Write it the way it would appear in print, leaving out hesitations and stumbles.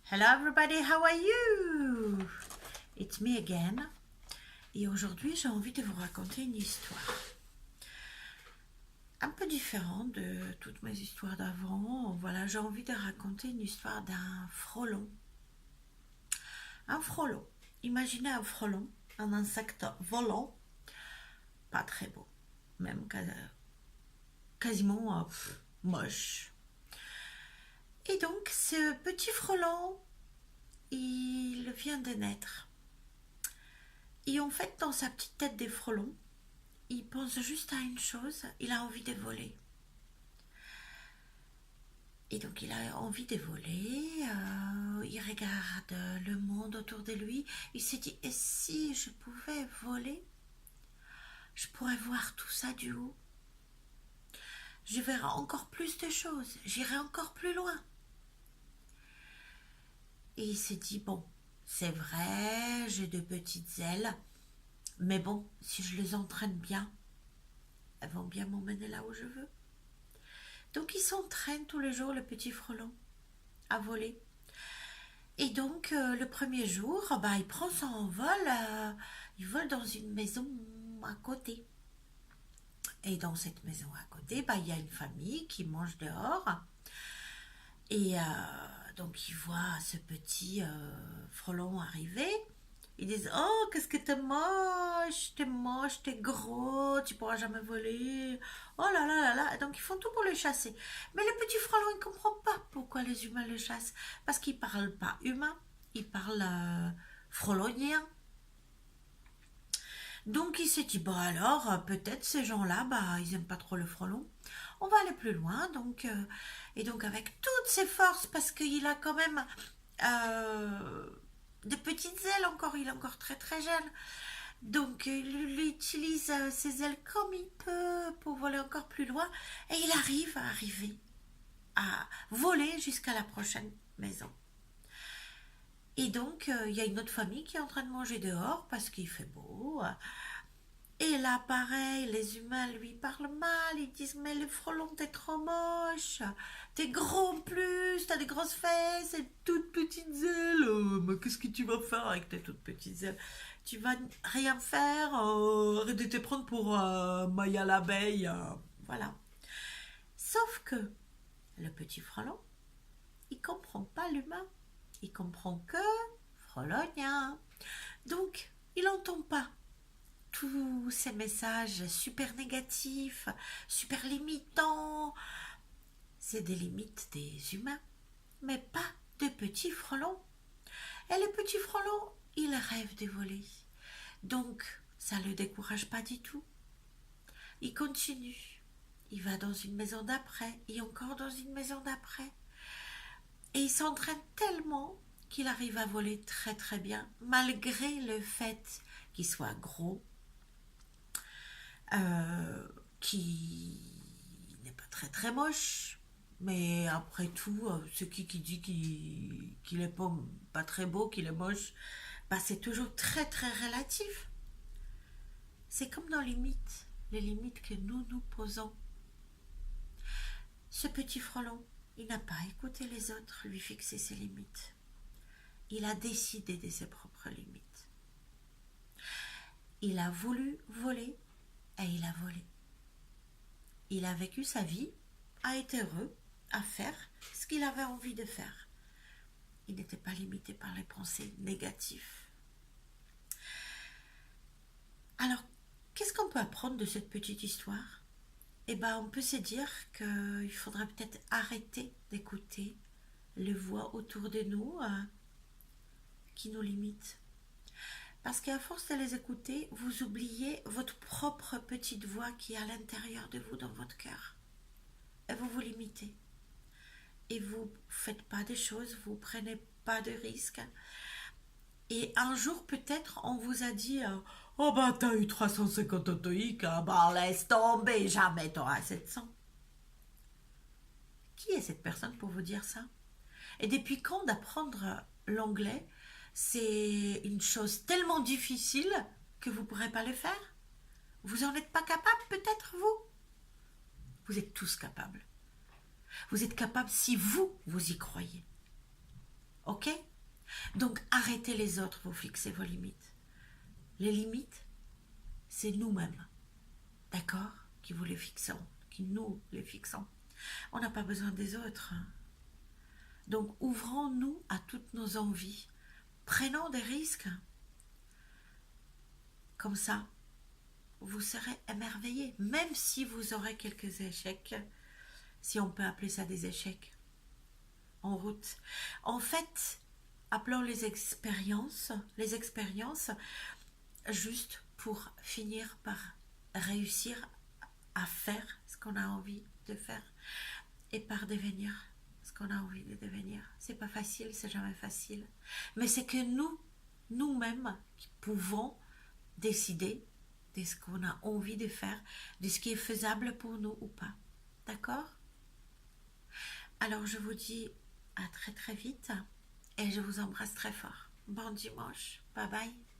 Hello everybody, how are you? It's me again. Et aujourd'hui, j'ai envie de vous raconter une histoire. Un peu différente de toutes mes histoires d'avant. Voilà, j'ai envie de raconter une histoire d'un frelon. Un frelon. Imaginez un frelon, un insecte volant, pas très beau. Même quasiment moche. Et donc, ce petit frelon, il vient de naître. Et en fait, dans sa petite tête des frelons, il pense juste à une chose, il a envie de voler. Et donc il a envie de voler, il regarde le monde autour de lui, il s'est dit, et si je pouvais voler, je pourrais voir tout ça du haut. Je verrai encore plus de choses, j'irai encore plus loin. Et il s'est dit, bon, c'est vrai, j'ai de petites ailes, mais bon, si je les entraîne bien, elles vont bien m'emmener là où je veux. Donc il s'entraîne tous les jours, le petit frelon, à voler. Et donc le premier jour, il prend son envol, il vole dans une maison à côté. Et dans cette maison à côté, il y a une famille qui mange dehors. Et donc il voit ce petit frelon arriver. Ils disent, oh, qu'est-ce que t'es moche, t'es gros, tu pourras jamais voler. Oh là là là là. Donc ils font tout pour le chasser. Mais le petit frelon, il ne comprend pas pourquoi les humains le chassent. Parce qu'il ne parle pas humain, il parle frelonien. Donc il s'est dit, alors, peut-être ces gens-là, ils n'aiment pas trop le frelon. On va aller plus loin. Et donc avec toutes ses forces, parce qu'il a quand même de petites ailes encore, il est encore très très jeune. Donc il utilise ses ailes comme il peut pour voler encore plus loin. Et il arrive à arriver à voler jusqu'à la prochaine maison. Et donc, il y a une autre famille qui est en train de manger dehors parce qu'il fait beau. Et là, pareil, les humains lui parlent mal. Ils disent, mais le frelon, t'es trop moche. T'es gros en plus, t'as des grosses fesses et toutes petites ailes. Mais qu'est-ce que tu vas faire avec tes toutes petites ailes? Tu vas rien faire. Arrête de te prendre pour Maya l'abeille. Voilà. Sauf que le petit frelon, il comprend pas l'humain. Il comprend que frelonien. Donc, il n'entend pas tous ces messages super négatifs, super limitants. C'est des limites des humains, mais pas de petits frelons. Et le petit frelon, il rêve de voler. Donc, ça ne le décourage pas du tout. Il continue. Il va dans une maison d'après et encore dans une maison d'après. Et il s'entraîne tellement qu'il arrive à voler très très bien, malgré le fait qu'il soit gros, qui n'est pas très très moche. Mais après tout, ce qui dit qu'il est pas très beau, qu'il est moche, c'est toujours très très relatif. C'est comme dans les limites que nous posons. Ce petit frelon, il n'a pas écouté les autres lui fixer ses limites. Il a décidé de ses propres limites. Il a voulu voler et il a volé. Il a vécu sa vie, a été heureux à faire ce qu'il avait envie de faire. Il n'était pas limité par les pensées négatives. Alors, qu'est-ce qu'on peut apprendre de cette petite histoire? On peut se dire qu'il faudrait peut-être arrêter d'écouter les voix autour de nous qui nous limitent. Parce qu'à force de les écouter, vous oubliez votre propre petite voix qui est à l'intérieur de vous, dans votre cœur. Et vous vous limitez. Et vous ne faites pas des choses, vous ne prenez pas de risques. Et un jour, peut-être, on vous a dit oh t'as eu 350 autoïques, laisse tomber, jamais t'auras 700. Qui est cette personne pour vous dire ça? Et depuis quand d'apprendre l'anglais, c'est une chose tellement difficile que vous ne pourrez pas le faire? Vous n'en êtes pas capable, peut-être, vous? Vous êtes tous capables. Vous êtes capables si vous y croyez. Ok? Donc arrêtez les autres, vous fixez vos limites. Les limites, c'est nous-mêmes, d'accord? Qui vous les fixons, qui nous les fixons. On n'a pas besoin des autres. Donc ouvrons-nous à toutes nos envies. Prenons des risques. Comme ça, vous serez émerveillés, même si vous aurez quelques échecs, si on peut appeler ça des échecs en route. En fait, appelons les expériences juste pour finir par réussir à faire ce qu'on a envie de faire et par devenir ce qu'on a envie de devenir. C'est pas facile, c'est jamais facile. Mais c'est que nous-mêmes, qui pouvons décider de ce qu'on a envie de faire, de ce qui est faisable pour nous ou pas. D'accord? Alors je vous dis à très très vite et je vous embrasse très fort. Bon dimanche. Bye bye.